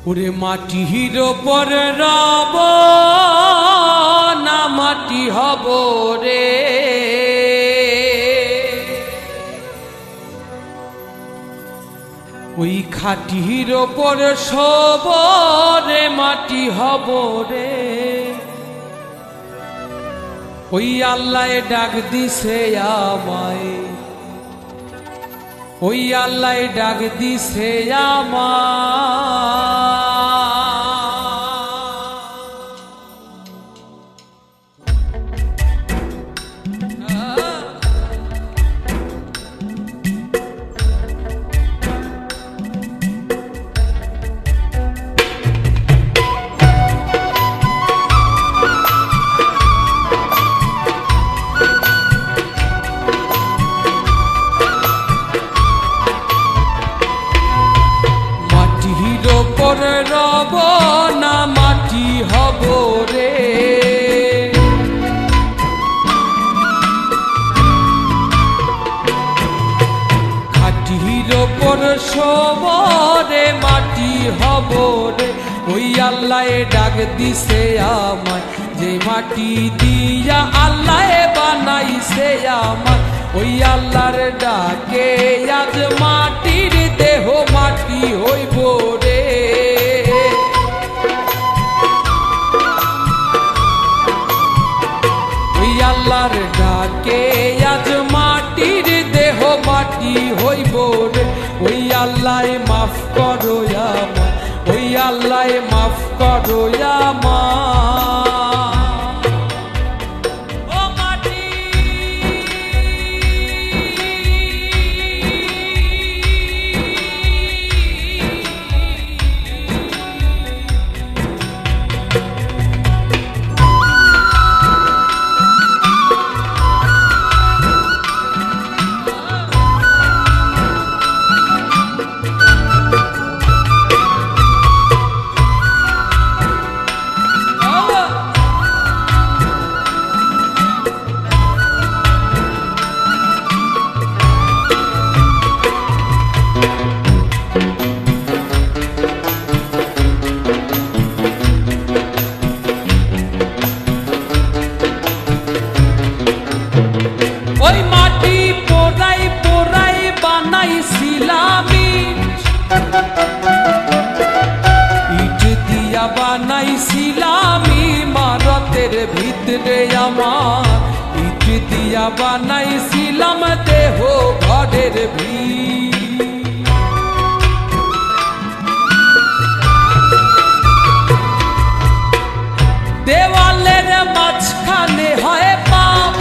ওরে মাটির ওপরে রব না মাটি হব রে, ওই খাটির ওপরে সব রে মাটি হব রে। ওই আল্লাহ ডাক দিছে আমায়, ওই আল্লাহ ডাক দিছে আমায়। রব না মাটি হব রে, খাটির ওপর সবরে মাটি হব রে। ওই আল্লাহ ডাক দিছে আমায়, যে মাটি দিয়া আল্লাহ বানাইছে আমায়। ওই আল্লাহর ডাকে আজ মাটির দেহ মাটি হইব রে। ওই আল্লাহর ডাকে আজ মাটির দেহ মাটি হইব রে। ওই আল্লাহ মাফ করো আমায়, ওই আল্লাহ মাফ করো আমায়। ওই মাটি পোড়াই পোড়াই বানাইছিলাম ইট দিয়া বানাইছিলাম ইমারতের ভিতরে আমার, ইট দিয়া বানাইছিলাম দেহ ঘরের ভিতর। দেওয়ালের মাঝখানে হয় পাপ,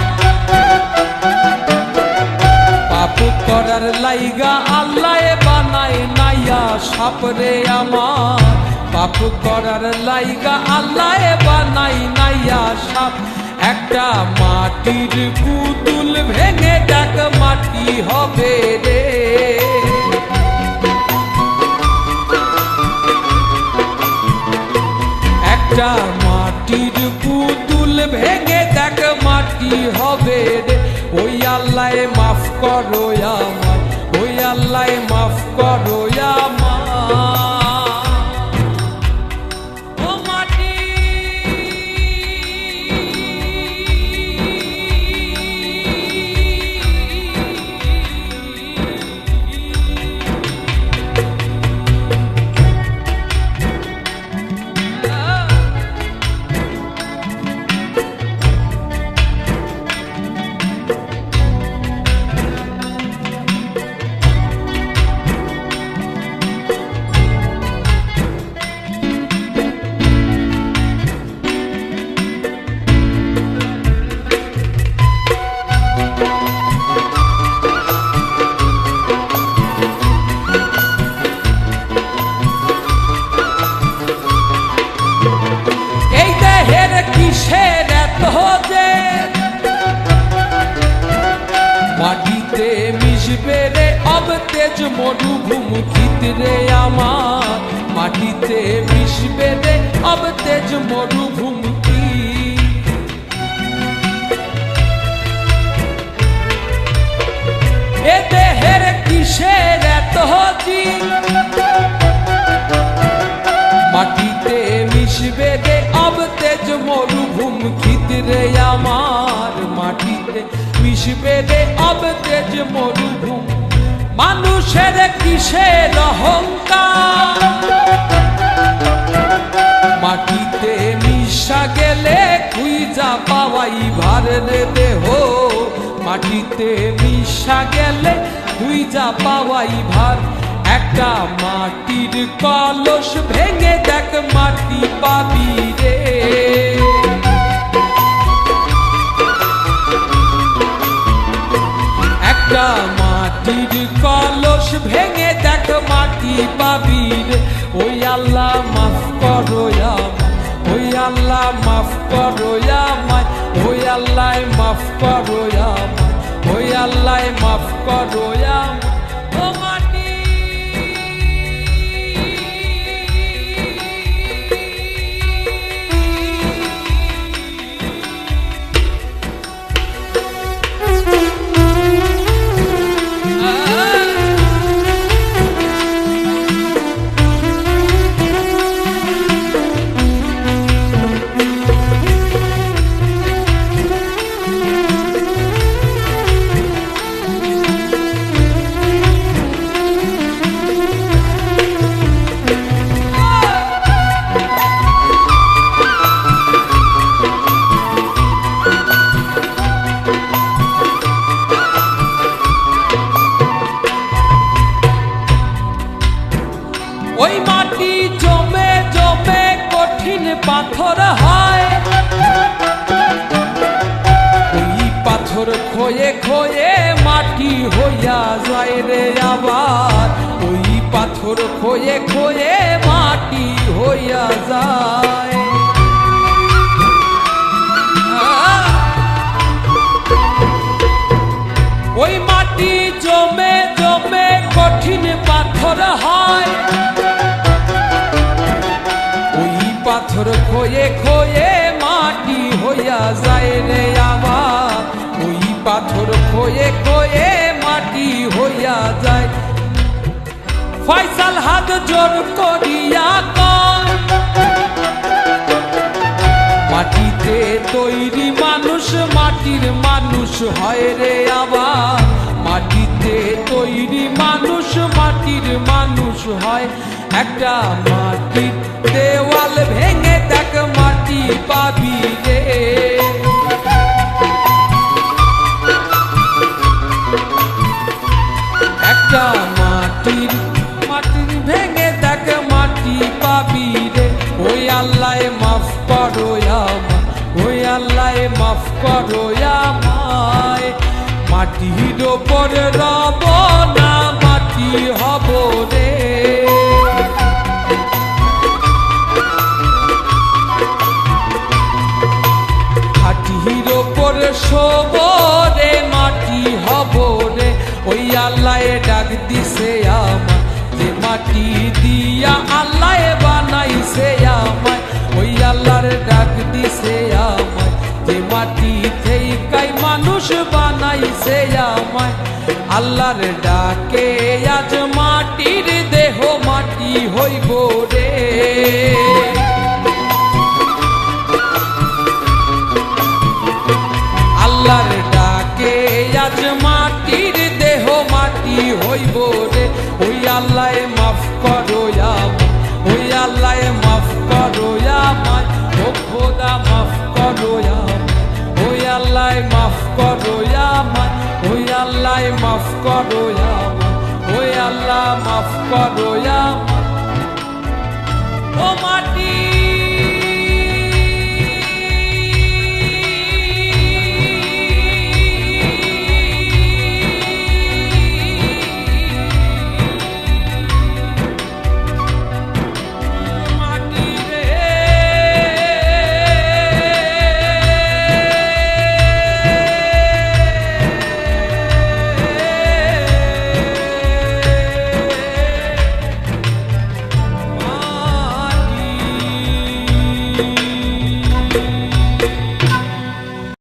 পাপ করার লাইগা আল্লাহ বানাই নাইয়া সাপরে আমার। পাপ করার লাইগা আল্লাহ বানাই নাইয়া সাপ। একটা মাটির পুতুল ভেঙে ডাক মাটি হবে রে। একটা মাটির পুতুল ভেঙে দেখ মাটি হবে রে। ওই আল্লাহ মাফ করো আমায়, ওই আল্লাহ মাফ করো আমায়। মাটিতে মিশবে রে অব তেজ মরুভূমিতে রে আমার, মাটিতে মিশবে রে অব তেজ মরুভূমিতে। এ দেহের কিসের এত জি রে আমার, মাটিতে মিশবে রে অবতেজ মরুভূমি। মানুষের কিসের অহংকার, মাটিতে মিশা গেলে খুঁজা পাওয়াই ভার রে দেহ, মাটিতে মিশা গেলে খুঁজা পাওয়াই ভার। একটা মাটির কলস ভেঙে দেখ মাটি পাবি রে, একটা মাটির কলস ভেঙে দেখ মাটি পাবি রে। ওই আল্লাহ মাফ করো আমায়, ওই আল্লাহ মাফ করো আমায়, ওই আল্লাহ মাফ করো আমায়, ওই আল্লাহ মাফ করো আমায়। ও মাটি ওই মাটি জমে জমে কঠিন পাথর হয়, ওই পাথর ক্ষয়ে ক্ষয়ে মাটি হইয়া যায় রে আবার, ওই পাথর ক্ষয়ে ক্ষয়ে মাটি হইয়া যায়। ওই মাটি জমে জমে কঠিন পাথর হয়, পাথর ক্ষয়ে ক্ষয়ে মাটি হইয়া যায় রে আমার, ওই পাথর ক্ষয়ে ক্ষয়ে মাটি হইয়া যায়। ফয়সাল হাত জোর করিয়া কয়, মাটিতে তৈরি মানুষ মাটির মানুষ হয় রে আবার, মাটিতে তৈরি মানুষ মাটির মানুষ হয়। একটা মাটির দেওয়াল ভেঙে দেখ মাটি পাবি রে, একটা মাটির ভেঙে দেখ মাটি পাবি রে। ওই আল্লাহ মাফ করো আমায়, ওই আল্লাহ মাফ করো আমায়। মাটির ওপর রব না মাটি হব রে, মাটির ওপর শোব রে মাটি হব রে। ওই আল্লাহ ডাক দিছে আমায়, যে মাটি দিয়া আল্লাহ বানাইছে আমায়, ওই আল্লাহর ডাক দিছে আমায়, যে মাটি থেইকাই মানুষ বানাইছে আমায়। আল্লাহর ডাকে আজ মাটির দেহ মাটি হইব রে, আল্লাহর ডাকে আজ মাটির দেহ মাটি হইব রে। ওই আল্লাহ মাফ করো আমায়, ওই আল্লাহ মাফ করো আমায়, ও খোদা মাফ করো আমায়, ওই আল্লাহ মাফ করো আমায়, ওই আল্লাহ মাফ করো আমায়, ওই আল্লাহ মাফ করো আমায়। ও মাটি